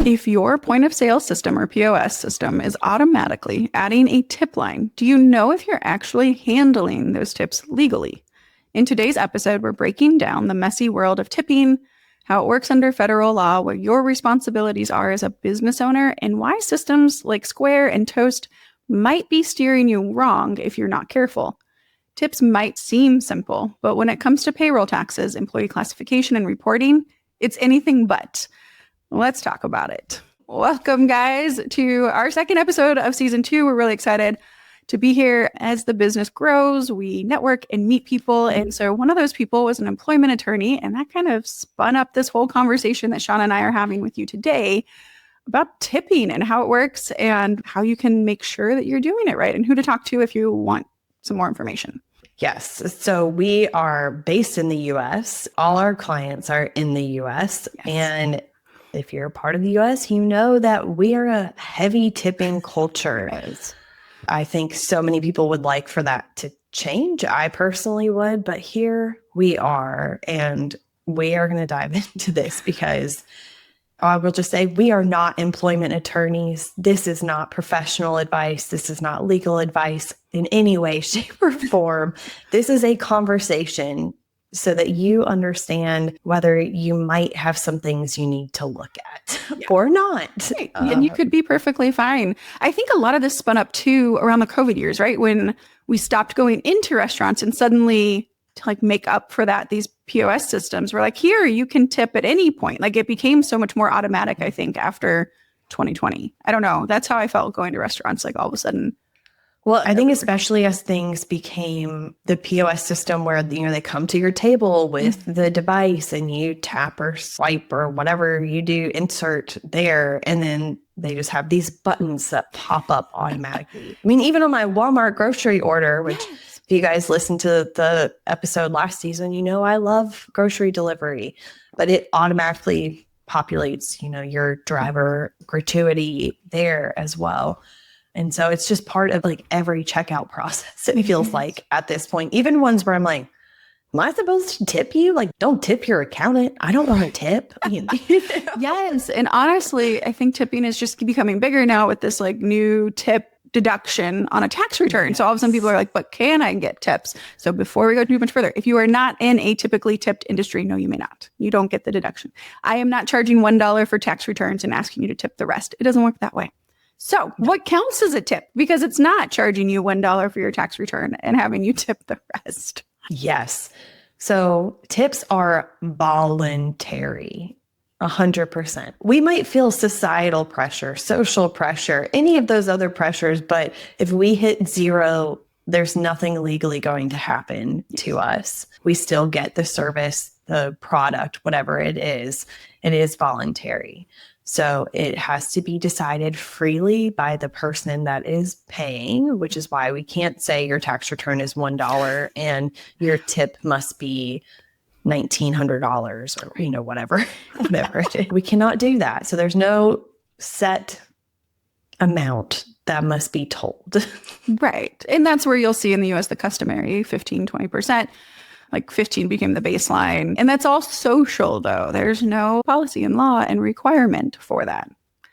If your point of sale system or POS system is automatically adding a tip line, do you know if you're actually handling those tips legally? In today's episode, we're breaking down the messy world of tipping, how it works under federal law, what your responsibilities are as a business owner, and why systems like Square and Toast might be steering you wrong if you're not careful. Tips might seem simple, but when it comes to payroll taxes, employee classification, and reporting, it's anything but. Let's talk about it. Welcome, guys, to our second episode of season 2. We're really excited to be here. As the business grows, we network and meet people. And so one of those people was an employment attorney, and that kind of spun up this whole conversation that Seanna and I are having with you today about tipping and how it works and how you can make sure that you're doing it right and who to talk to if you want some more information. Yes. So we are based in the U.S. All our clients are in the U.S. Yes. And if you're a part of the U.S., you know that we are a heavy tipping culture. Right. I think so many people would like for that to change. I personally would, but here we are. And we are going to dive into this because I will just say we are not employment attorneys. This is not professional advice. This is not legal advice in any way, shape, or form. This is a conversation so that you understand whether you might have some things you need to look at or not. Right. And you could be perfectly fine. I think a lot of this spun up too around the COVID years, right? When we stopped going into restaurants and suddenly to like make up for that, these POS systems were like, here, you can tip at any point. Like it became so much more automatic, I think, after 2020. I don't know. That's how I felt going to restaurants, like all of a sudden. Well, I think especially as things became the POS system where, they come to your table with the device and you tap or swipe or whatever you do, insert there, and then they just have these buttons that pop up automatically. I mean, even on my Walmart grocery order, which if you guys listened to the episode last season, I love grocery delivery, but it automatically populates, your driver gratuity there as well. And so it's just part of like every checkout process, it feels like at this point, even ones where I'm like, am I supposed to tip you? Like, don't tip your accountant. I don't want to tip. Yes. And honestly, I think tipping is just becoming bigger now with this like new tip deduction on a tax return. Yes. So all of a sudden people are like, but can I get tips? So before we go too much further, if you are not in a typically tipped industry, no, you may not. You don't get the deduction. I am not charging $1 for tax returns and asking you to tip the rest. It doesn't work that way. So what counts as a tip? Because it's not charging you $1 for your tax return and having you tip the rest. Yes. So tips are voluntary, 100%. We might feel societal pressure, social pressure, any of those other pressures, but if we hit zero, there's nothing legally going to happen to us. We still get the service, the product, whatever it is voluntary. So it has to be decided freely by the person that is paying, which is why we can't say your tax return is $1 and your tip must be $1,900 or, whatever it is. We cannot do that. So there's no set amount that must be told. Right. And that's where you'll see in the US the customary 15, 20%. Like 15 became the baseline. And that's all social, though. There's no policy and law and requirement for that.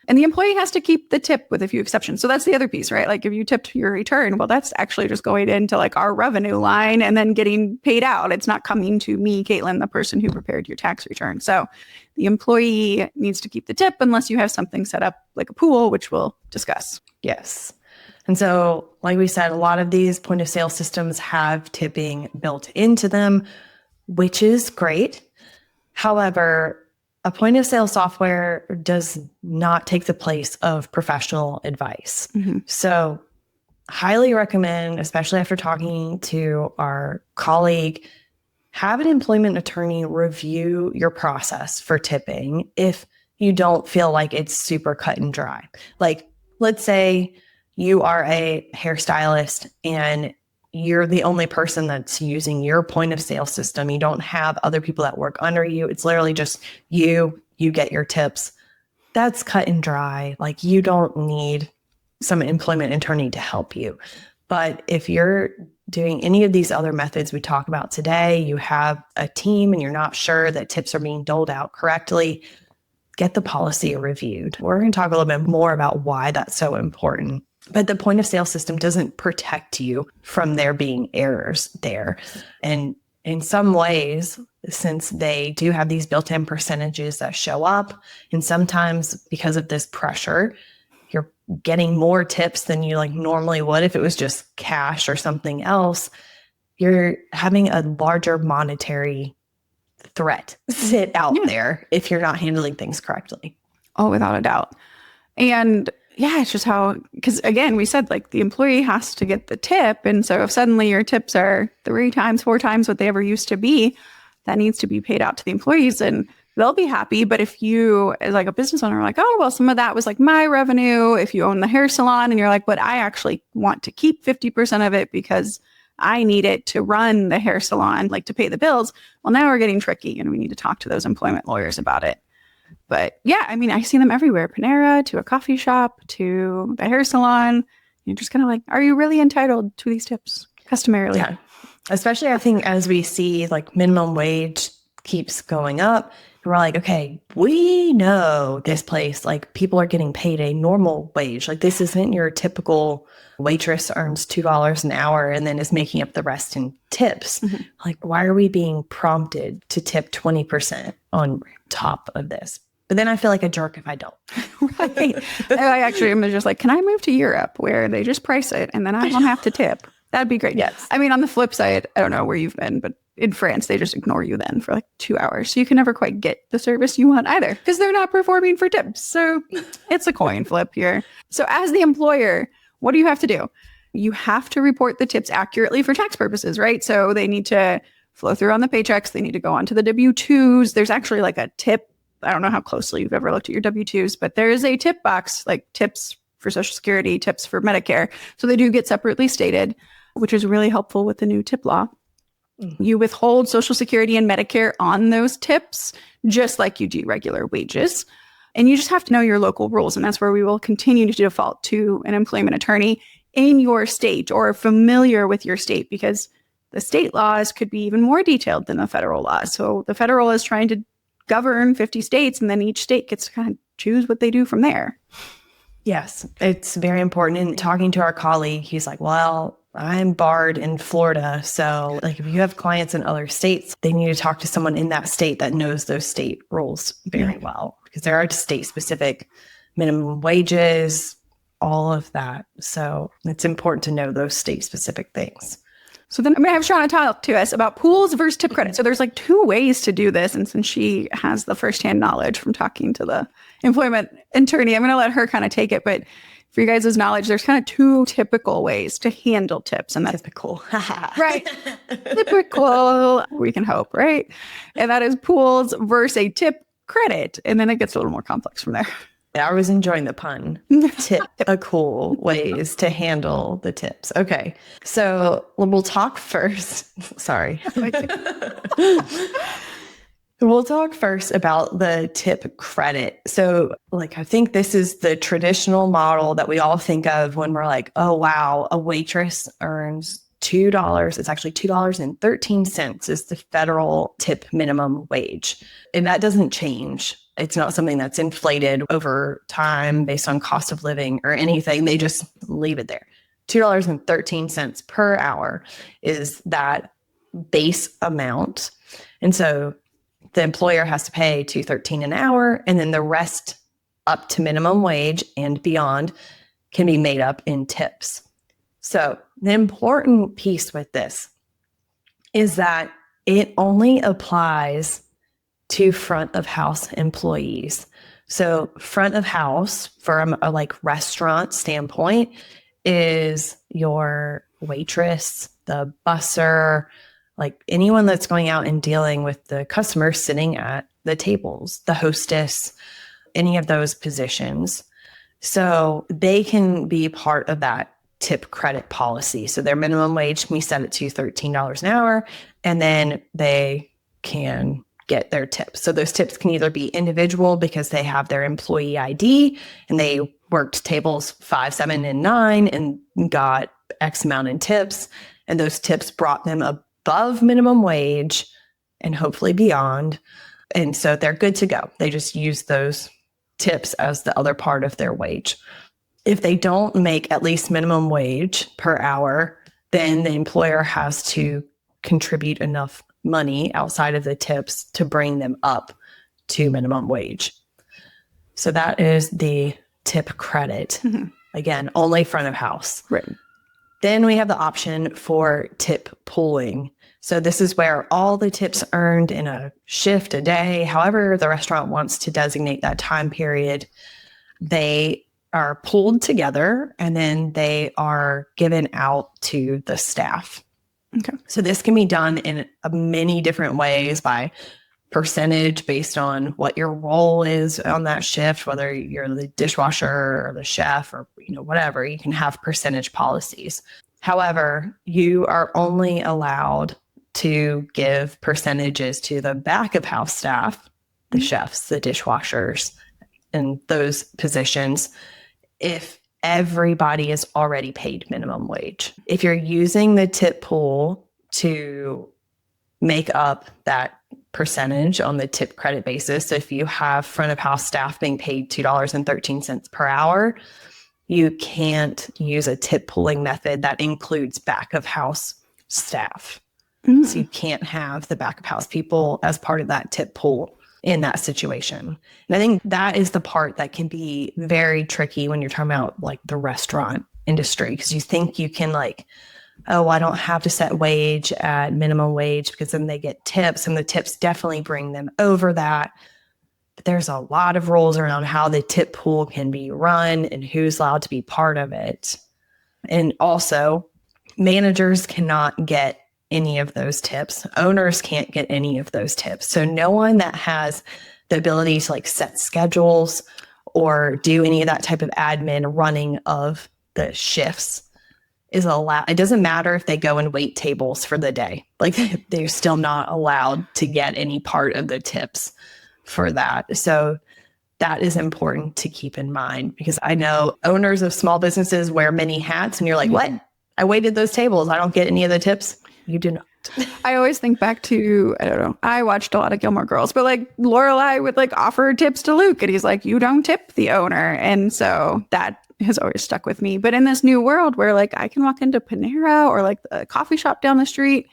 And the employee has to keep the tip with a few exceptions. So that's the other piece, right? Like if you tipped your return, well, that's actually just going into like our revenue line and then getting paid out. It's not coming to me, Caitlynn, the person who prepared your tax return. So the employee needs to keep the tip unless you have something set up like a pool, which we'll discuss. Yes. And so, like we said, a lot of these point of sale systems have tipping built into them, which is great. However, a point of sale software does not take the place of professional advice. Mm-hmm. So highly recommend, especially after talking to our colleague, have an employment attorney review your process for tipping if you don't feel like it's super cut and dry. Like, let's say you are a hairstylist and you're the only person that's using your point of sale system. You don't have other people that work under you. It's literally just you get your tips. That's cut and dry. Like you don't need some employment attorney to help you. But if you're doing any of these other methods we talk about today, you have a team and you're not sure that tips are being doled out correctly, get the policy reviewed. We're going to talk a little bit more about why that's so important. But the point of sale system doesn't protect you from there being errors there. And in some ways, since they do have these built-in percentages that show up, and sometimes because of this pressure, you're getting more tips than you like normally would if it was just cash or something else, you're having a larger monetary threat sit out there if you're not handling things correctly. Oh, without a doubt. And yeah, it's just how, because again, we said like the employee has to get the tip. And so if suddenly your tips are 3 times, 4 times what they ever used to be, that needs to be paid out to the employees and they'll be happy. But if you, as like a business owner, are like, oh, well, some of that was like my revenue. If you own the hair salon and you're like, but I actually want to keep 50% of it because I need it to run the hair salon, like to pay the bills. Well, now we're getting tricky and we need to talk to those employment lawyers about it. But yeah, I mean, I see them everywhere. Panera to a coffee shop to the hair salon. You're just kind of like, are you really entitled to these tips customarily? Yeah. Especially I think as we see like minimum wage keeps going up, we're like, okay, we know this place, like people are getting paid a normal wage. Like this isn't your typical waitress earns $2 an hour and then is making up the rest in tips. Mm-hmm. Like, why are we being prompted to tip 20% on top of this? But then I feel like a jerk if I don't. Right. I actually am just like, can I move to Europe where they just price it and then I don't have to tip? That'd be great. Yes. I mean, on the flip side, I don't know where you've been, but in France, they just ignore you then for like 2 hours. So you can never quite get the service you want either because they're not performing for tips. So it's a coin flip here. So as the employer, what do you have to do? You have to report the tips accurately for tax purposes, right? So they need to flow through on the paychecks. They need to go onto the W-2s. There's actually like a tip. I don't know how closely you've ever looked at your W-2s, but there is a tip box, like tips for Social Security, tips for Medicare. So they do get separately stated, which is really helpful with the new tip law. You withhold Social Security and Medicare on those tips, just like you do regular wages. And you just have to know your local rules. And that's where we will continue to default to an employment attorney in your state or familiar with your state, because the state laws could be even more detailed than the federal laws. So the federal is trying to govern 50 states, and then each state gets to kind of choose what they do from there. Yes, it's very important. And talking to our colleague, he's like, well, I'm barred in Florida. So like if you have clients in other states, they need to talk to someone in that state that knows those state rules very well, because there are state specific minimum wages, all of that. So it's important to know those state specific things. So then I'm going to have Seanna talk to us about pools versus tip credit. So there's like 2 ways to do this. And since she has the firsthand knowledge from talking to the employment attorney, I'm going to let her kind of take it. But for you guys' knowledge, there's kind of 2 typical ways to handle tips. And that's typical. Right. Typical. We can hope, right? And that is pools versus a tip credit. And then it gets a little more complex from there. I was enjoying the pun. Typical ways to handle the tips. Okay. So we'll talk first. Sorry. We'll talk first about the tip credit. So like, I think this is the traditional model that we all think of when we're like, oh, wow, a waitress earns $2. It's actually $2.13 is the federal tip minimum wage. And that doesn't change. It's not something that's inflated over time based on cost of living or anything. They just leave it there. $2.13 per hour is that base amount. And so the employer has to pay $2.13 an hour, and then the rest up to minimum wage and beyond can be made up in tips. So the important piece with this is that it only applies to front of house employees. So front of house from a like restaurant standpoint is your waitress, the busser, like anyone that's going out and dealing with the customers sitting at the tables, the hostess, any of those positions. So they can be part of that tip credit policy. So their minimum wage can be set at $13 an hour, and then they can get their tips. So those tips can either be individual because they have their employee ID and they worked tables 5, 7, and 9 and got X amount in tips. And those tips brought them above minimum wage and hopefully beyond. And so they're good to go. They just use those tips as the other part of their wage. If they don't make at least minimum wage per hour, then the employer has to contribute enough money outside of the tips to bring them up to minimum wage. So that is the tip credit. Mm-hmm. Again, only front of house. Right. Then we have the option for tip pooling. So this is where all the tips earned in a shift, a day, however the restaurant wants to designate that time period, they are pooled together and then they are given out to the staff. Okay. So this can be done in many different ways by percentage based on what your role is on that shift, whether you're the dishwasher or the chef or whatever. You can have percentage policies. However, you are only allowed to give percentages to the back of house staff, the chefs, the dishwashers, and those positions if everybody is already paid minimum wage. If you're using the tip pool to make up that percentage on the tip credit basis, so if you have front of house staff being paid $2.13 per hour, you can't use a tip pooling method that includes back of house staff. Mm. So you can't have the back of house people as part of that tip pool in that situation. And I think that is the part that can be very tricky when you're talking about like the restaurant industry, because you think you can oh, I don't have to set wage at minimum wage because then they get tips and the tips definitely bring them over that. But there's a lot of rules around how the tip pool can be run and who's allowed to be part of it. And also, managers cannot get any of those tips. Owners can't get any of those tips. So no one that has the ability to set schedules or do any of that type of admin running of the shifts is allowed. It doesn't matter if they go and wait tables for the day. They're still not allowed to get any part of the tips for that. So that is important to keep in mind, because I know owners of small businesses wear many hats and you're like, what? I waited those tables. I don't get any of the tips. You do not. I always think back to, I don't know, I watched a lot of Gilmore Girls, but Lorelai would offer tips to Luke and he's like, you don't tip the owner. And so that has always stuck with me. But in this new world where I can walk into Panera or the coffee shop down the street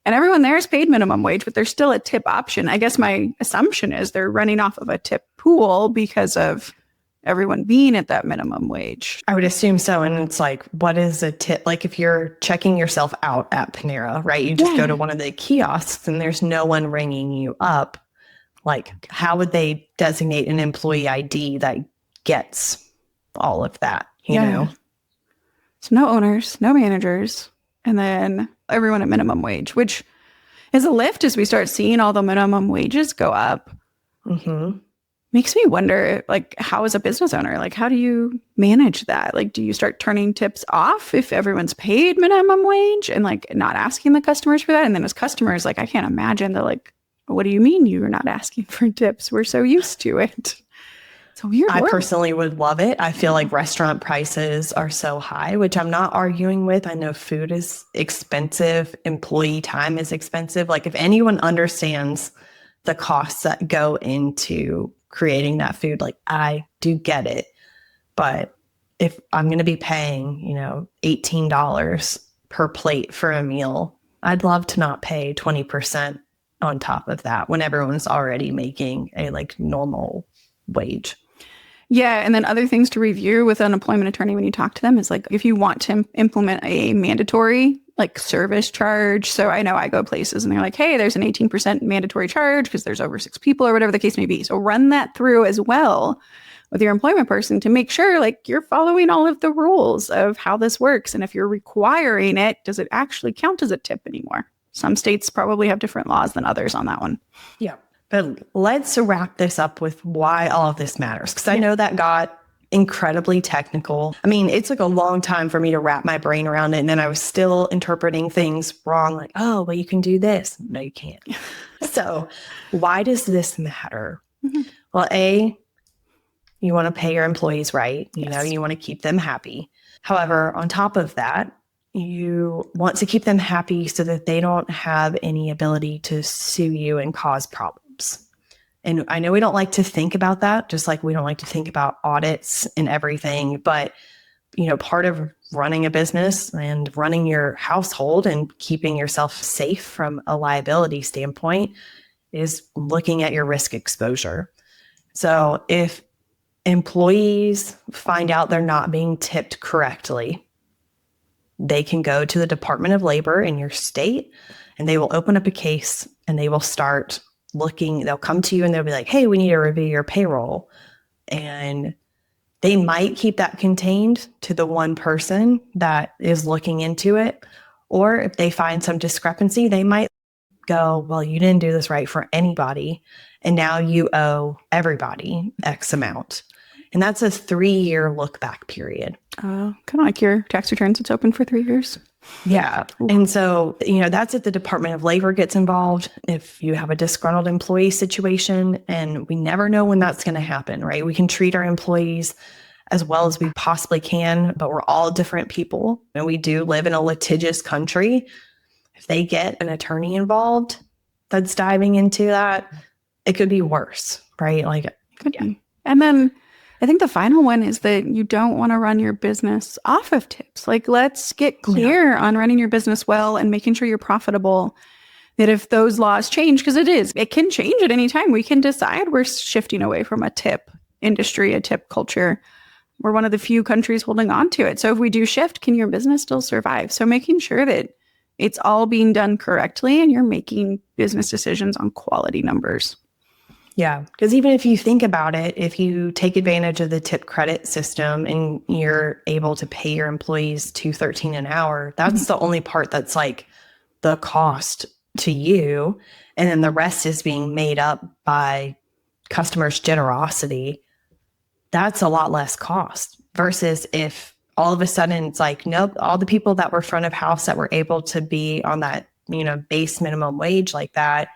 and everyone there is paid minimum wage, but there's still a tip option. I guess my assumption is they're running off of a tip pool because of everyone being at that minimum wage. I would assume so. And it's what is a tip? If you're checking yourself out at Panera, right? You just go to one of the kiosks and there's no one ringing you up. How would they designate an employee ID that gets all of that, you know? So no owners, no managers, and then everyone at minimum wage, which is a lift as we start seeing all the minimum wages go up. Mm-hmm. Makes me wonder, how as a business owner, how do you manage that? Do you start turning tips off if everyone's paid minimum wage and not asking the customers for that? And then as customers, I can't imagine what do you mean you're not asking for tips? We're so used to it. It's a weird I world. personally would love it. I feel like restaurant prices are so high, which I'm not arguing with. I know food is expensive. Employee time is expensive. If anyone understands the costs that go into creating that food, I do get it. But if I'm going to be paying, $18 per plate for a meal, I'd love to not pay 20% on top of that when everyone's already making a normal wage. Yeah. And then other things to review with an employment attorney when you talk to them is if you want to implement a mandatory service charge. So I know I go places and they're like, hey, there's an 18% mandatory charge because there's over 6 people or whatever the case may be. So run that through as well with your employment person to make sure you're following all of the rules of how this works. And if you're requiring it, does it actually count as a tip anymore? Some states probably have different laws than others on that one. Yeah. But let's wrap this up with why all of this matters, because I know that got incredibly technical. I mean, it took a long time for me to wrap my brain around it. And then I was still interpreting things wrong. Oh, well, you can do this. No, you can't. So why does this matter? Mm-hmm. Well, A, you want to pay your employees right. You know, you want to keep them happy. However, on top of that, you want to keep them happy so that they don't have any ability to sue you and cause problems. And I know we don't like to think about that, just like we don't like to think about audits and everything. But, part of running a business and running your household and keeping yourself safe from a liability standpoint is looking at your risk exposure. So if employees find out they're not being tipped correctly, they can go to the Department of Labor in your state and they will open up a case and they will start looking. They'll come to you and they'll be like, hey, we need to review your payroll. And they might keep that contained to the one person that is looking into it. Or if they find some discrepancy, they might go, well, you didn't do this right for anybody. And now you owe everybody X amount. And that's a 3-year look back period. Kind of like your tax returns. It's open for 3 years. Yeah. And so, that's if the Department of Labor gets involved, if you have a disgruntled employee situation, and we never know when that's going to happen, right? We can treat our employees as well as we possibly can, but we're all different people and we do live in a litigious country. If they get an attorney involved that's diving into that, it could be worse, right? Like, could be. And then I think the final one is that you don't want to run your business off of tips. Like, let's get clear on running your business well and making sure you're profitable. That if those laws change, because it can change at any time. We can decide we're shifting away from a tip industry, a tip culture. We're one of the few countries holding on to it. So if we do shift, can your business still survive? So making sure that it's all being done correctly and you're making business decisions on quality numbers. Yeah, because even if you think about it, if you take advantage of the tip credit system and you're able to pay your employees $2.13 an hour, that's the only part that's like the cost to you. And then the rest is being made up by customers' generosity. That's a lot less cost versus if all of a sudden it's like, nope, all the people that were front of house that were able to be on that, base minimum wage like that,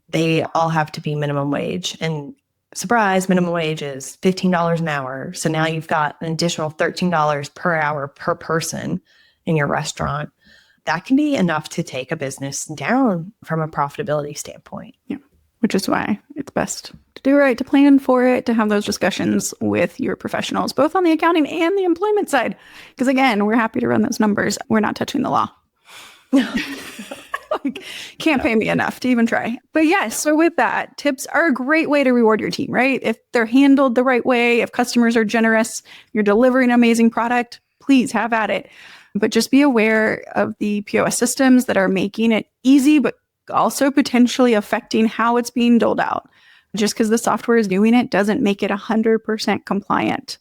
they all have to be minimum wage. And surprise, minimum wage is $15 an hour. So now you've got an additional $13 per hour per person in your restaurant. That can be enough to take a business down from a profitability standpoint. Yeah, which is why it's best to do right, to plan for it, to have those discussions with your professionals, both on the accounting and the employment side. Because again, we're happy to run those numbers. We're not touching the law. Can't pay me enough to even try. But yes, so with that, tips are a great way to reward your team, right? If they're handled the right way, if customers are generous, you're delivering an amazing product, please have at it. But just be aware of the POS systems that are making it easy, but also potentially affecting how it's being doled out. Just because the software is doing it doesn't make it 100% compliant.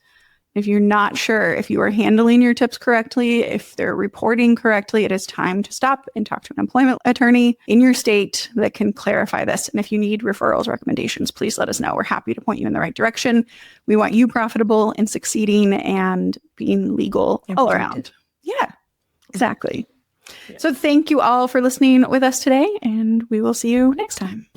If you're not sure if you are handling your tips correctly, if they're reporting correctly, it is time to stop and talk to an employment attorney in your state that can clarify this. And if you need referrals, recommendations, please let us know. We're happy to point you in the right direction. We want you profitable and succeeding and being legal all around. Yeah, exactly. Yeah. So thank you all for listening with us today, and we will see you next time.